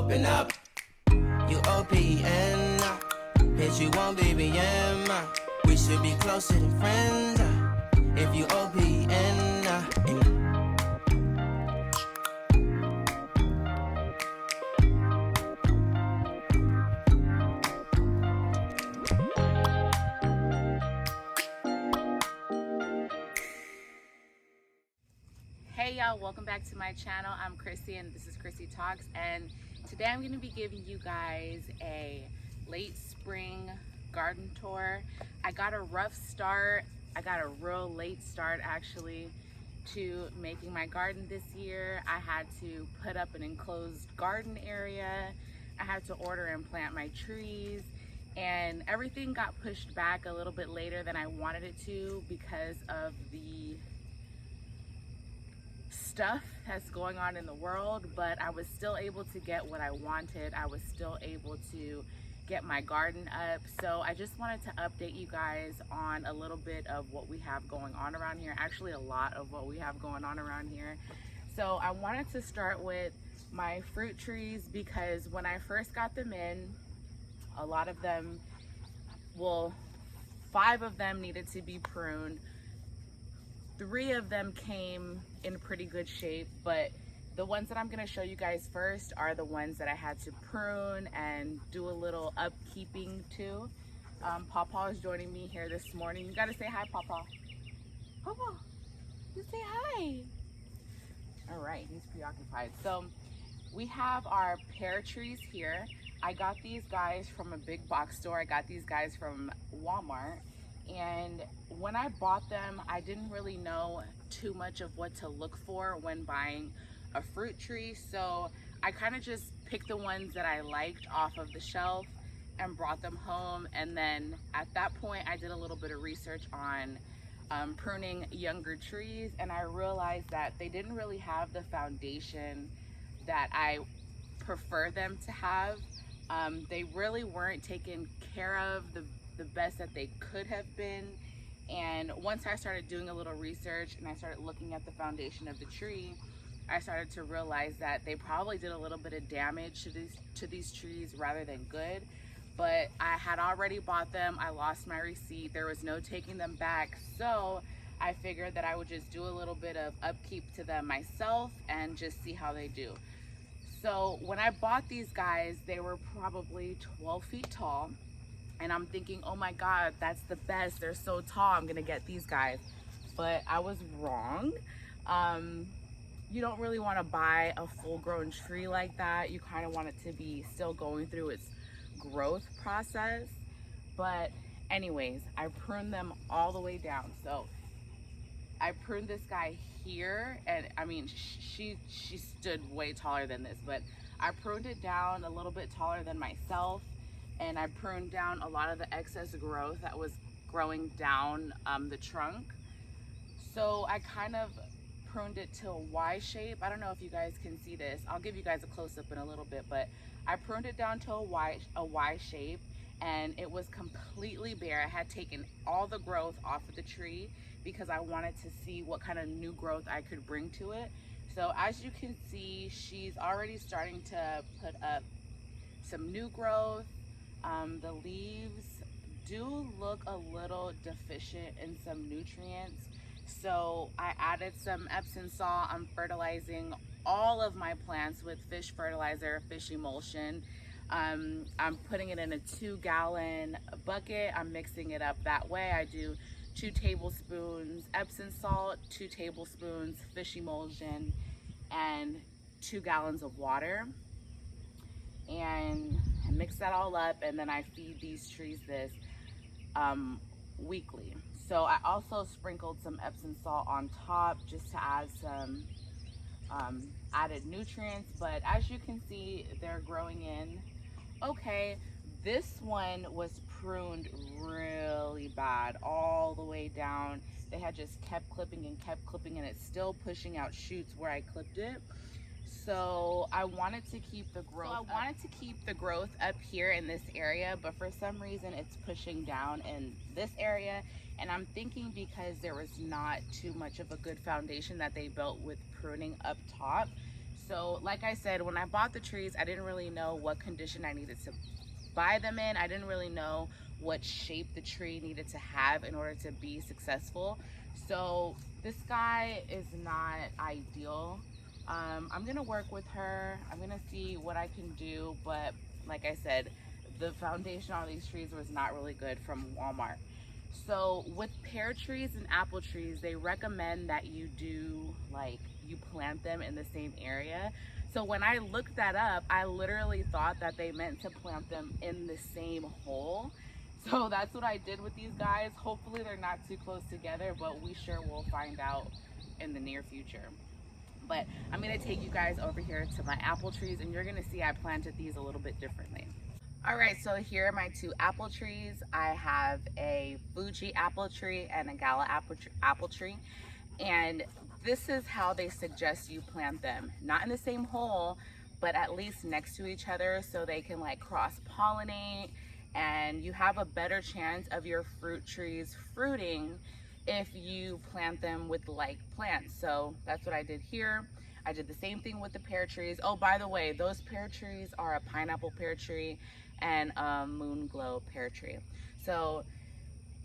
open up. You OPN, bitch, you won't BBM. We should be closer than friends. If you OPN. Hey y'all, welcome back to my channel. I'm Chrissy and this is Chrissy Talks, and today I'm going to be giving you guys a late spring garden tour. I got a rough start. I got a real late start actually to making my garden this year. I had to put up an enclosed garden area. I had to order and plant my trees, and everything got pushed back a little bit later than I wanted it to because of the stuff that's going on in the world, but I was still able to get what I wanted. I was still able to get my garden up. So I just wanted to update you guys on a little bit of what we have going on around here. Actually, a lot of what we have going on around here. So I wanted to start with my fruit trees because when I first got them in, a lot of them, well, 5 of them needed to be pruned. 3 of them came in pretty good shape, but the ones that I'm going to show you guys first are the ones that I had to prune and do a little upkeeping to. Pawpaw is joining me here this morning. You got to say hi, Pawpaw. Pawpaw, you say hi. All right, he's preoccupied. So we have our pear trees here. I got these guys from a big box store. I got these guys from Walmart. And when I bought them, I didn't really know too much of what to look for when buying a fruit tree. So I kind of just picked the ones that I liked off of the shelf and brought them home. And then at that point, I did a little bit of research on pruning younger trees. And I realized that they didn't really have the foundation that I prefer them to have. They really weren't taken care of the best that they could have been. And once I started doing a little research and I started looking at the foundation of the tree, I started to realize that they probably did a little bit of damage to these trees rather than good. But I had already bought them. I lost my receipt. There was no taking them back. So I figured that I would just do a little bit of upkeep to them myself and just see how they do. So when I bought these guys, they were probably 12 feet tall. And I'm thinking, oh my God, that's the best. They're so tall, I'm gonna get these guys. But I was wrong. You don't really wanna buy a full grown tree like that. You kind of want it to be still going through its growth process. But anyways, I pruned them all the way down. So I pruned this guy here, and I mean, she stood way taller than this, but I pruned it down a little bit taller than myself. And I pruned down a lot of the excess growth that was growing down the trunk. So I kind of pruned it to a Y shape. I don't know if you guys can see this. I'll give you guys a close-up in a little bit, but I pruned it down to a Y shape, and it was completely bare. I had taken all the growth off of the tree because I wanted to see what kind of new growth I could bring to it. So as you can see, she's already starting to put up some new growth. The leaves do look a little deficient in some nutrients, so I added some Epsom salt. I'm fertilizing all of my plants with fish fertilizer, fish emulsion. I'm putting it in a 2-gallon bucket. I'm mixing it up that way. I do 2 tablespoons Epsom salt, 2 tablespoons fish emulsion, and 2 gallons of water. And I mix that all up, and then I feed these trees this weekly. So I also sprinkled some Epsom salt on top just to add some added nutrients. But as you can see, they're growing in okay. This one was pruned really bad all the way down. They had just kept clipping, and it's still pushing out shoots where I clipped it. So I wanted to keep the growth up here in this area, but for some reason it's pushing down in this area. And I'm thinking because there was not too much of a good foundation that they built with pruning up top. So like I said, when I bought the trees, I didn't really know what condition I needed to buy them in. I didn't really know what shape the tree needed to have in order to be successful. So this guy is not ideal. I'm gonna work with her. I'm gonna see what I can do, but like I said, the foundation on these trees was not really good from Walmart. So with pear trees and apple trees, they recommend that you do, like, you plant them in the same area. So when I looked that up, I literally thought that they meant to plant them in the same hole. So that's what I did with these guys. Hopefully they're not too close together, but we sure will find out in the near future. But I'm gonna take you guys over here to my apple trees, and you're gonna see I planted these a little bit differently. All right, so here are my two apple trees. I have a Fuji apple tree and a Gala apple tree. And this is how they suggest you plant them. Not in the same hole, but at least next to each other so they can like cross-pollinate, and you have a better chance of your fruit trees fruiting if you plant them with like plants. So that's what I did here. I did the same thing with the pear trees. Oh, by the way, those pear trees are a pineapple pear tree and a moon glow pear tree. So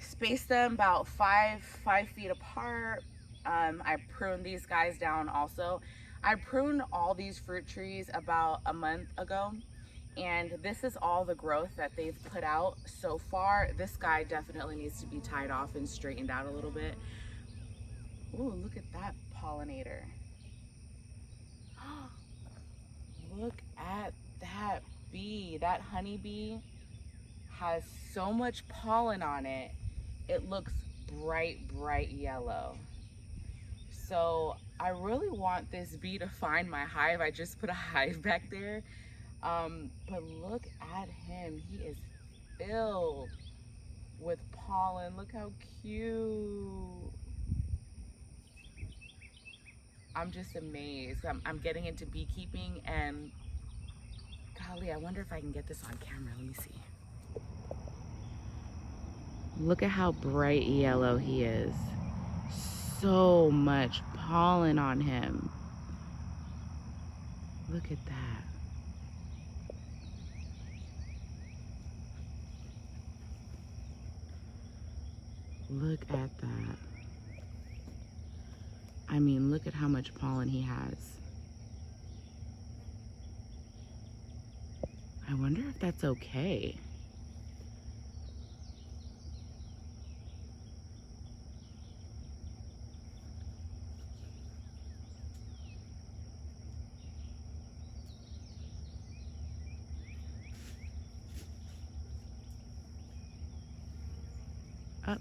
space them about five feet apart. I pruned these guys down also. I pruned all these fruit trees about a month ago, and this is all the growth that they've put out so far. This guy definitely needs to be tied off and straightened out a little bit. Ooh, look at that pollinator. Look at that bee. That honeybee has so much pollen on it. It looks bright yellow. So I really want this bee to find my hive. I just put a hive back there. But look at him. He is filled with pollen. Look how cute. I'm just amazed. I'm getting into beekeeping, and golly, I wonder if I can get this on camera. Let me see. Look at how bright yellow he is. So much pollen on him. Look at that. Look at that. I mean, look at how much pollen he has. I wonder if that's okay. Up,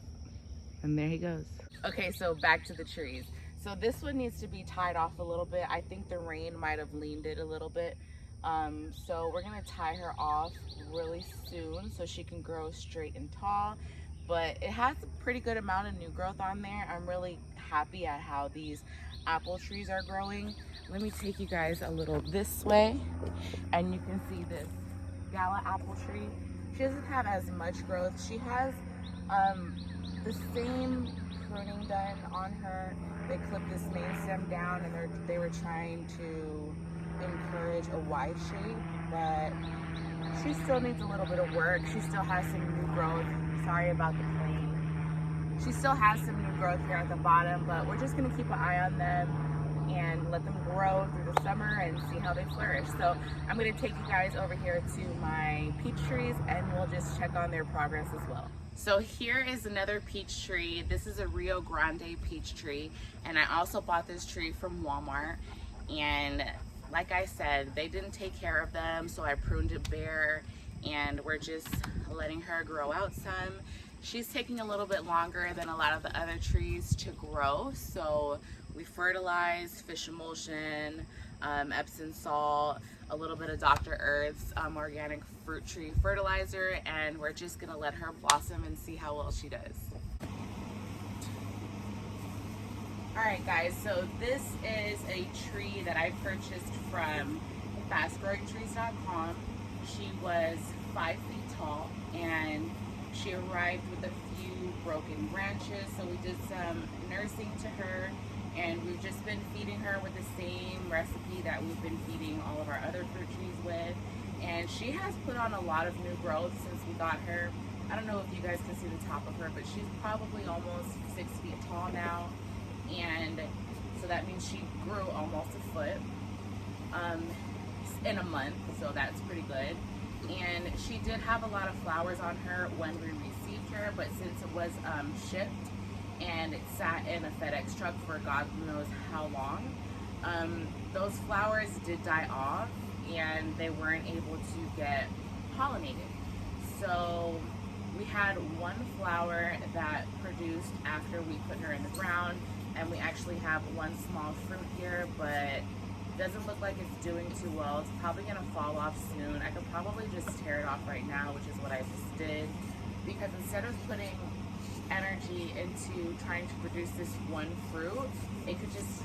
and there he goes. Okay, so back to the trees. So this one needs to be tied off a little bit. I think the rain might have leaned it a little bit. So we're gonna tie her off really soon so she can grow straight and tall. But it has a pretty good amount of new growth on there. I'm really happy at how these apple trees are growing. Let me take you guys a little this way, and you can see this Gala apple tree. She doesn't have as much growth. She has the same pruning done on her. They clipped this main stem down, and they were trying to encourage a wide shape, but she still needs a little bit of work. She still has some new growth. Sorry about the plane. She still has some new growth here at the bottom, but we're just gonna keep an eye on them and let them grow through the summer and see how they flourish. So I'm gonna take you guys over here to my peach trees, and we'll just check on their progress as well. So here is another peach tree. This is a Rio Grande peach tree, and I also bought this tree from Walmart. And like I said, they didn't take care of them, so I pruned it bare, and we're just letting her grow out some. She's taking a little bit longer than a lot of the other trees to grow, so we fertilize, fish emulsion, Epsom salt, a little bit of Dr. Earth's organic fruit tree fertilizer, and we're just gonna let her blossom and see how well she does. All right, guys, so this is a tree that I purchased from fastgrowingtrees.com. She was 5 feet tall, and she arrived with a few broken branches, so we did some nursing to her, And we've just been feeding her with the same recipe that we've been feeding all of our other fruit trees with. And she has put on a lot of new growth since we got her. I don't know if you guys can see the top of her, but she's probably almost 6 feet tall now. And so that means she grew almost a foot in a month, so that's pretty good. And she did have a lot of flowers on her when we received her, but since it was shipped and it sat in a FedEx truck for God knows how long, those flowers did die off and they weren't able to get pollinated. So we had one flower that produced after we put her in the ground, and we actually have one small fruit here, but doesn't look like it's doing too well. It's probably gonna fall off soon. I could probably just tear it off right now, which is what I just did, because instead of putting energy into trying to produce this one fruit, it could just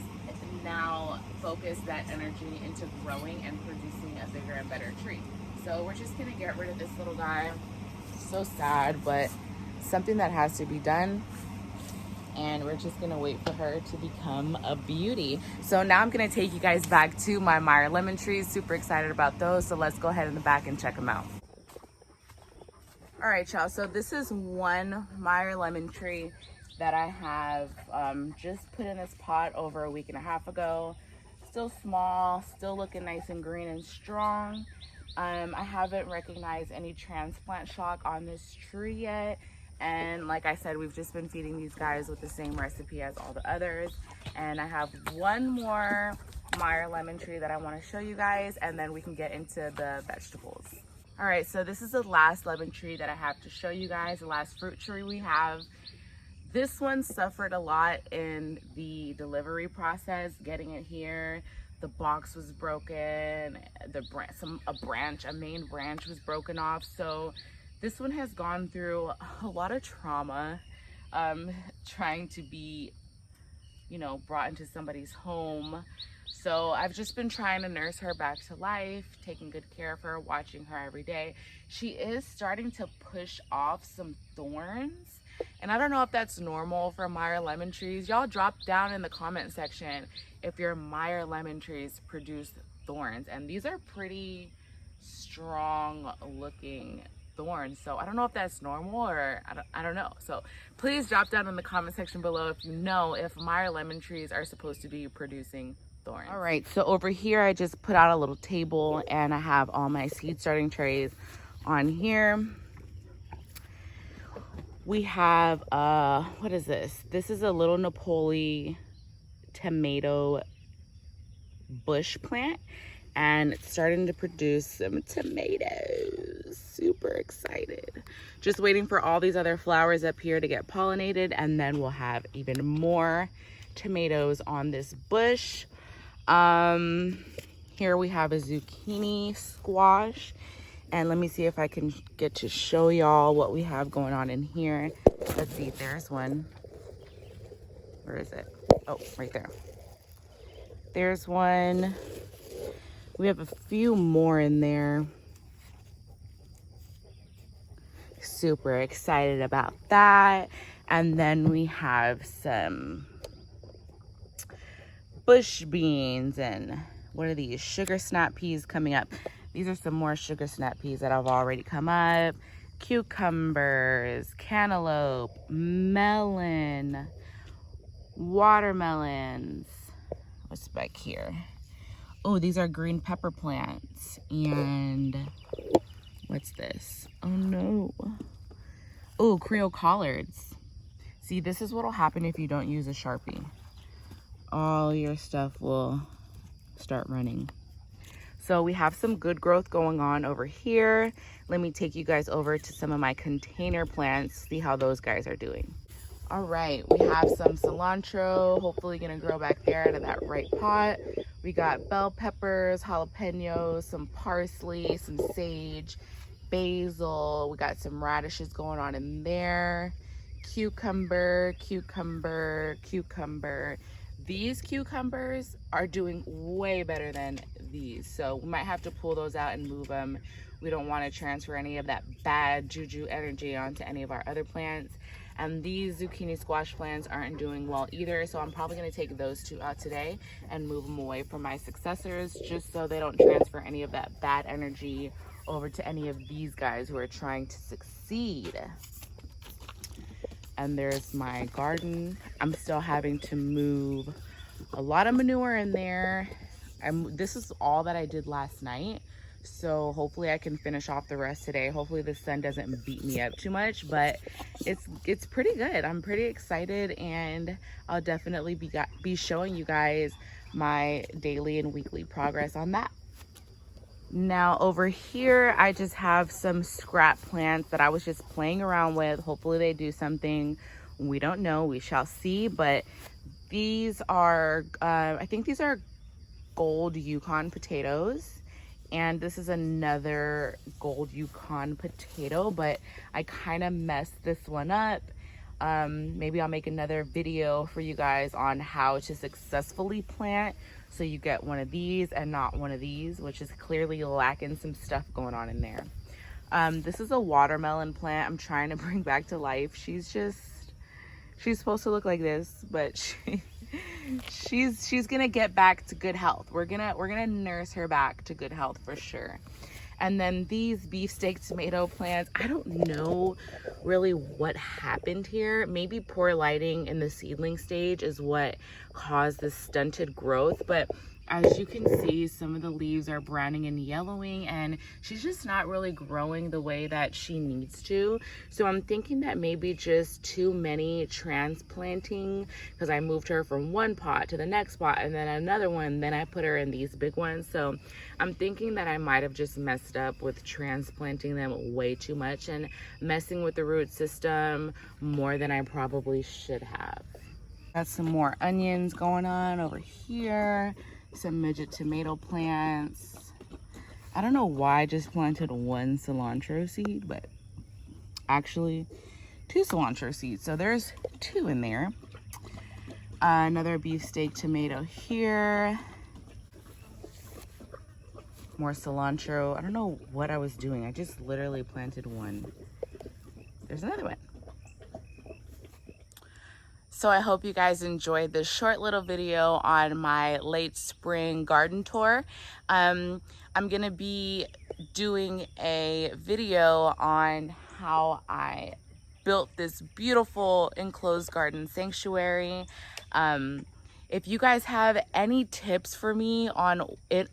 now focus that energy into growing and producing a bigger and better tree. So we're just gonna get rid of this little guy. So sad, but something that has to be done. And we're just gonna wait for her to become a beauty. So now I'm gonna take you guys back to my Meyer lemon trees. Super excited about those. So let's go ahead in the back and check them out. All right, y'all. So this is one Meyer lemon tree that I have just put in this pot over a week and a half ago. Still small, still looking nice and green and strong. I haven't recognized any transplant shock on this tree yet. And like I said, we've just been feeding these guys with the same recipe as all the others. And I have one more Meyer lemon tree that I want to show you guys, and then we can get into the vegetables. All right, so this is the last lemon tree that I have to show you guys, the last fruit tree we have. This one suffered a lot in the delivery process, getting it here. The box was broken, a main branch was broken off. So this one has gone through a lot of trauma, trying to be, brought into somebody's home. So I've just been trying to nurse her back to life, taking good care of her, watching her every day. She is starting to push off some thorns. And I don't know if that's normal for Meyer lemon trees. Y'all drop down in the comment section if your Meyer lemon trees produce thorns. And these are pretty strong looking thorns. So I don't know if that's normal or I don't know. So please drop down in the comment section below if you know if Meyer lemon trees are supposed to be producing thorns. All right, so over here I just put out a little table and I have all my seed starting trays on here. We have, what is this? This is a little Napoli tomato bush plant, and it's starting to produce some tomatoes. Super excited. Just waiting for all these other flowers up here to get pollinated, and then we'll have even more tomatoes on this bush. Here we have a zucchini squash. And let me see if I can get to show y'all what we have going on in here. Let's see, there's one. Where is it? Oh, right there. There's one. We have a few more in there. Super excited about that. And then we have some bush beans and what are these? Sugar snap peas coming up. These are some more sugar snap peas that have already come up. Cucumbers, cantaloupe, melon, watermelons. What's back here? Oh, these are green pepper plants. And what's this? Oh no. Oh, Creole collards. See, this is what'll happen if you don't use a Sharpie. All your stuff will start running. So we have some good growth going on over here. Let me take you guys over to some of my container plants, see how those guys are doing. All right, we have some cilantro, hopefully gonna grow back there out of that right pot. We got bell peppers, jalapenos, some parsley, some sage, basil. We got some radishes going on in there. Cucumber, cucumber, cucumber. These cucumbers are doing way better than these, so we might have to pull those out and move them. We don't want to transfer any of that bad juju energy onto any of our other plants. And these zucchini squash plants aren't doing well either, so I'm probably going to take those two out today and move them away from my successors, just so they don't transfer any of that bad energy over to any of these guys who are trying to succeed. And there's my garden. I'm still having to move a lot of manure in there. This is all that I did last night, so hopefully I can finish off the rest today. Hopefully the sun doesn't beat me up too much, but it's pretty good. I'm pretty excited, and I'll definitely be showing you guys my daily and weekly progress on that. Now over here, I just have some scrap plants that I was just playing around with. Hopefully they do something. We don't know, we shall see. But these are, I think these are gold Yukon potatoes. And this is another gold Yukon potato, but I kind of messed this one up. Maybe I'll make another video for you guys on how to successfully plant so you get one of these and not one of these, which is clearly lacking some stuff going on in there. This is a watermelon plant I'm trying to bring back to life. She's supposed to look like this, but she's gonna get back to good health. We're gonna nurse her back to good health for sure. And then these beefsteak tomato plants, I don't know really what happened here. Maybe poor lighting in the seedling stage is what caused this stunted growth. But as you can see, some of the leaves are browning and yellowing, and she's just not really growing the way that she needs to. So I'm thinking that maybe just too many transplanting, because I moved her from one pot to the next pot and then another one, then I put her in these big ones. So I'm thinking that I might have just messed up with transplanting them way too much and messing with the root system more than I probably should have. Got some more onions going on over here. Some midget tomato plants. I don't know why I just planted one cilantro seed, but actually 2 cilantro seeds. So there's 2 in there. Another beefsteak tomato here. More cilantro. I don't know what I was doing. I just literally planted one. There's another one. So I hope you guys enjoyed this short little video on my late spring garden tour. I'm gonna be doing a video on how I built this beautiful enclosed garden sanctuary. If you guys have any tips for me on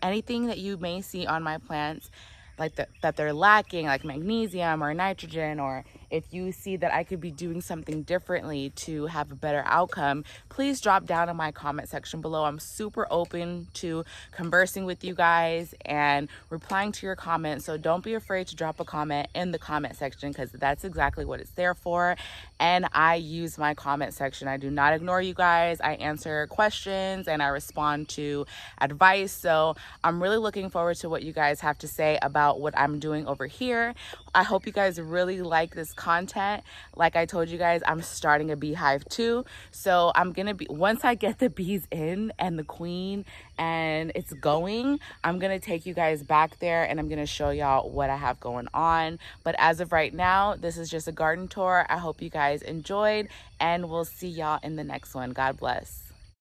anything that you may see on my plants, like that they're lacking, like magnesium or nitrogen, or if you see that I could be doing something differently to have a better outcome, please drop down in my comment section below. I'm super open to conversing with you guys and replying to your comments. So don't be afraid to drop a comment in the comment section, because that's exactly what it's there for. And I use my comment section. I do not ignore you guys. I answer questions and I respond to advice. So I'm really looking forward to what you guys have to say about what I'm doing over here. I hope you guys really like this content. Like I told you guys, I'm starting a beehive too. So I'm gonna be, once I get the bees in and the queen and it's going, I'm gonna take you guys back there and I'm gonna show y'all what I have going on. But as of right now, this is just a garden tour. I hope you guys enjoyed, and we'll see y'all in the next one. God bless.